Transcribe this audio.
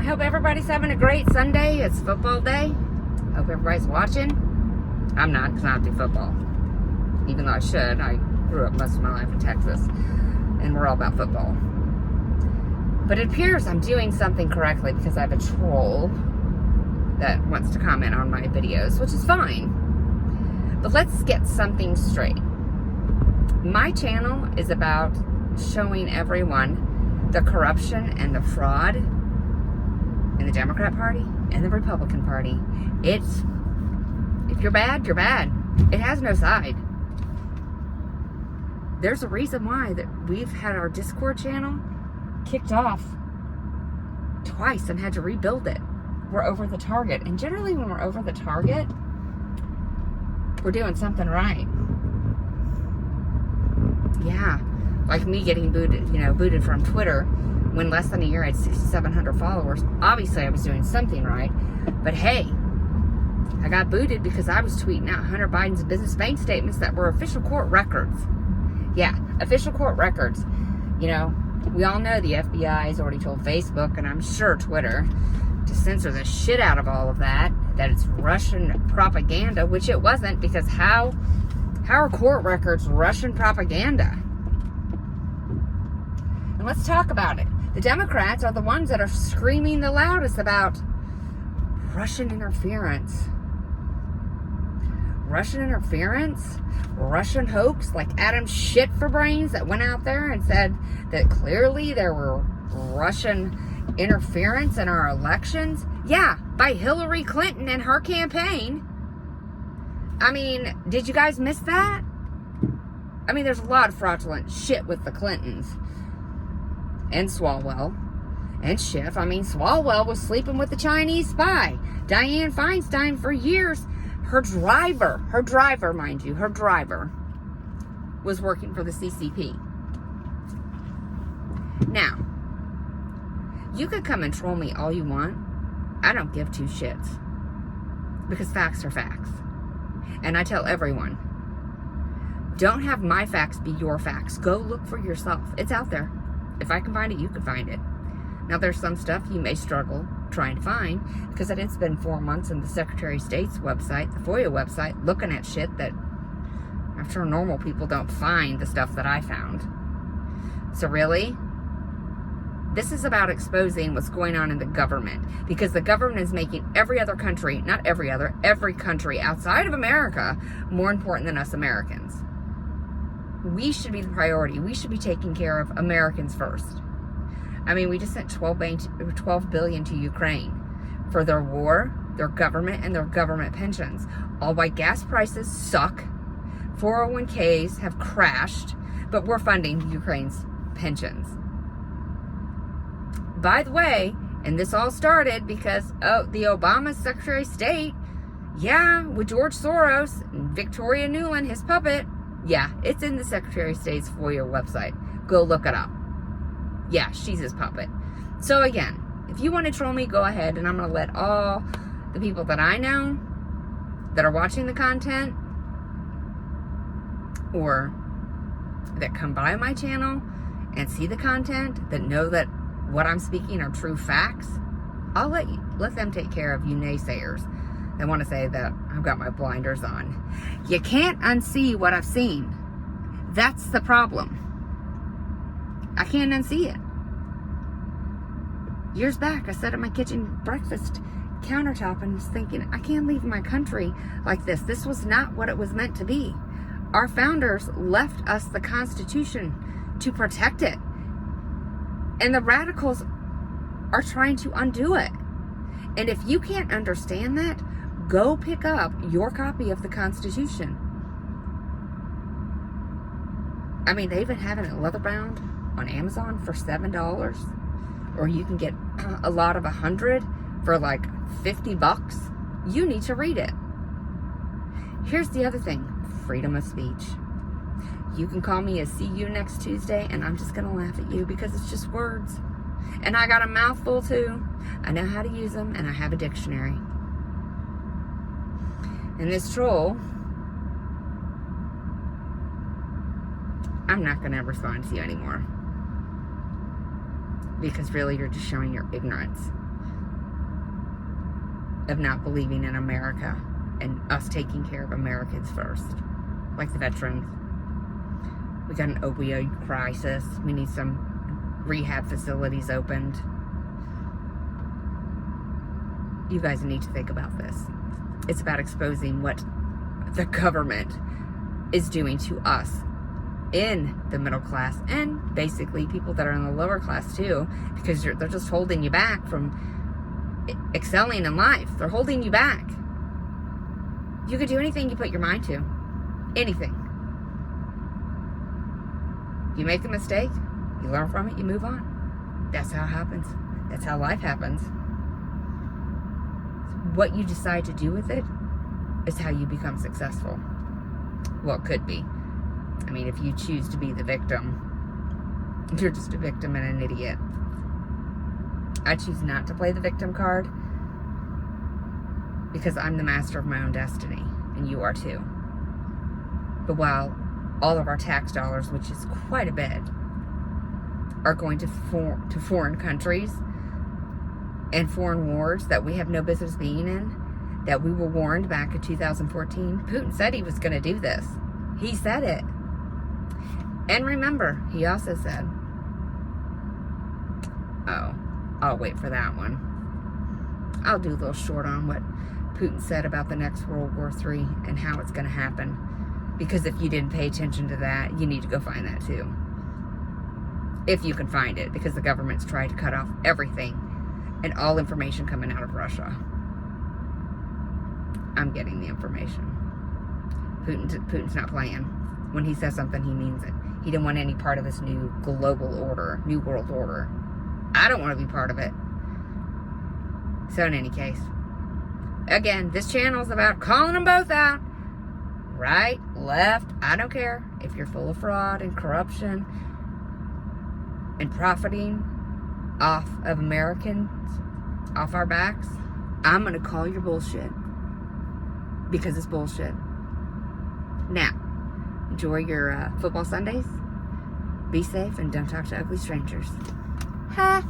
I hope everybody's having a great Sunday. It's football day. Hope everybody's watching. I'm not, because I don't do football. Even though I should. I grew up most of my life in Texas. And we're all about football. But it appears I'm doing something correctly because I have a troll that wants to comment on my videos, which is fine. But let's get something straight. My channel is about showing everyone the corruption and the fraud in the Democrat Party and the Republican Party. It's, if you're bad, you're bad. It has no side. There's a reason why that we've had our Discord channel kicked off twice and had to rebuild it. We're over the target. And generally when we're over the target, we're doing something right. Yeah. Like me getting booted from Twitter when less than a year I had 6,700 followers. Obviously I was doing something right. But hey, I got booted because I was tweeting out Hunter Biden's business bank statements that were official court records. Yeah, official court records. You know, we all know the FBI has already told Facebook, and I'm sure Twitter, to censor the shit out of all of that it's Russian propaganda, which it wasn't, because how are court records Russian propaganda? And let's talk about it. The Democrats are the ones that are screaming the loudest about Russian interference. Russian interference? Russian hoax, like Adam Shit-for-Brains that went out there and said that clearly there were Russian interference in our elections. Yeah, by Hillary Clinton and her campaign. I mean, did you guys miss that? I mean, there's a lot of fraudulent shit with the Clintons. And Swalwell. And Schiff. I mean, Swalwell was sleeping with the Chinese spy. Dianne Feinstein, for years, her driver, mind you, her driver was working for the CCP. Now, you could come and troll me all you want. I don't give two shits. Because facts are facts. And I tell everyone, don't have my facts be your facts. Go look for yourself. It's out there. If I can find it, you can find it. Now, there's some stuff you may struggle trying to find, because I didn't spend 4 months in the Secretary of State's website, the FOIA website, looking at shit that I'm sure normal people don't find the stuff that I found. So really, this is about exposing what's going on in the government, because the government is making every country outside of America more important than us Americans. We should be the priority. We should be taking care of Americans first. I mean, we just sent $12 billion to Ukraine for their war, their government, and their government pensions. All while gas prices suck, 401ks have crashed, but we're funding Ukraine's pensions. By the way, and this all started because the Obama Secretary of State, with George Soros and Victoria Nuland, his puppet. Yeah, it's in the Secretary of State's FOIA website. Go look it up. Yeah, she's his puppet. So again, if you want to troll me, go ahead, and I'm going to let all the people that I know that are watching the content or that come by my channel and see the content, that know that what I'm speaking are true facts, I'll let them take care of you naysayers that want to say that I've got my blinders on. You can't unsee what I've seen. That's the problem. I can't unsee it. Years back, I sat at my kitchen breakfast countertop and was thinking, I can't leave my country like this. This was not what it was meant to be. Our founders left us the Constitution to protect it. And the radicals are trying to undo it. And if you can't understand that, go pick up your copy of the Constitution. I mean, they even have it leather-bound on Amazon for $7. Or you can get a lot of 100 for like $50. You need to read it. Here's the other thing. Freedom of speech. You can call me a see you next Tuesday, and I'm just going to laugh at you because it's just words. And I got a mouthful too. I know how to use them, and I have a dictionary. And this troll, I'm not going to respond to you anymore. Because really, you're just showing your ignorance. of not believing in America and us taking care of Americans first. Like the veterans. We got an opioid crisis. We need some rehab facilities opened. You guys need to think about this. It's about exposing what the government is doing to us in the middle class, and basically people that are in the lower class too, because they're just holding you back from excelling in life. They're holding you back. You could do anything you put your mind to. Anything. You make a mistake, you learn from it, you move on. That's how it happens. That's how life happens. What you decide to do with it is how you become successful. Well, it could be. I mean, if you choose to be the victim, you're just a victim and an idiot. I choose not to play the victim card because I'm the master of my own destiny, and you are too. But while all of our tax dollars, which is quite a bit, are going to foreign countries and foreign wars that we have no business being in, that we were warned back in 2014, Putin said he was going to do this. He said it. And remember, he also said, oh, I'll wait for that one. I'll do a little short on what Putin said about the next World War III and how it's going to happen. Because if you didn't pay attention to that, you need to go find that too. If you can find it, because the government's tried to cut off everything and all information coming out of Russia. I'm getting the information. Putin's not playing. When he says something, he means it. He didn't want any part of this new global order, new world order. I don't want to be part of it. So in any case, again, this channel is about calling them both out. Right, left, I don't care. If you're full of fraud and corruption and profiting off of Americans, off our backs, I'm going to call your bullshit. Because it's bullshit. Now, enjoy your football Sundays. Be safe and don't talk to ugly strangers. Ha!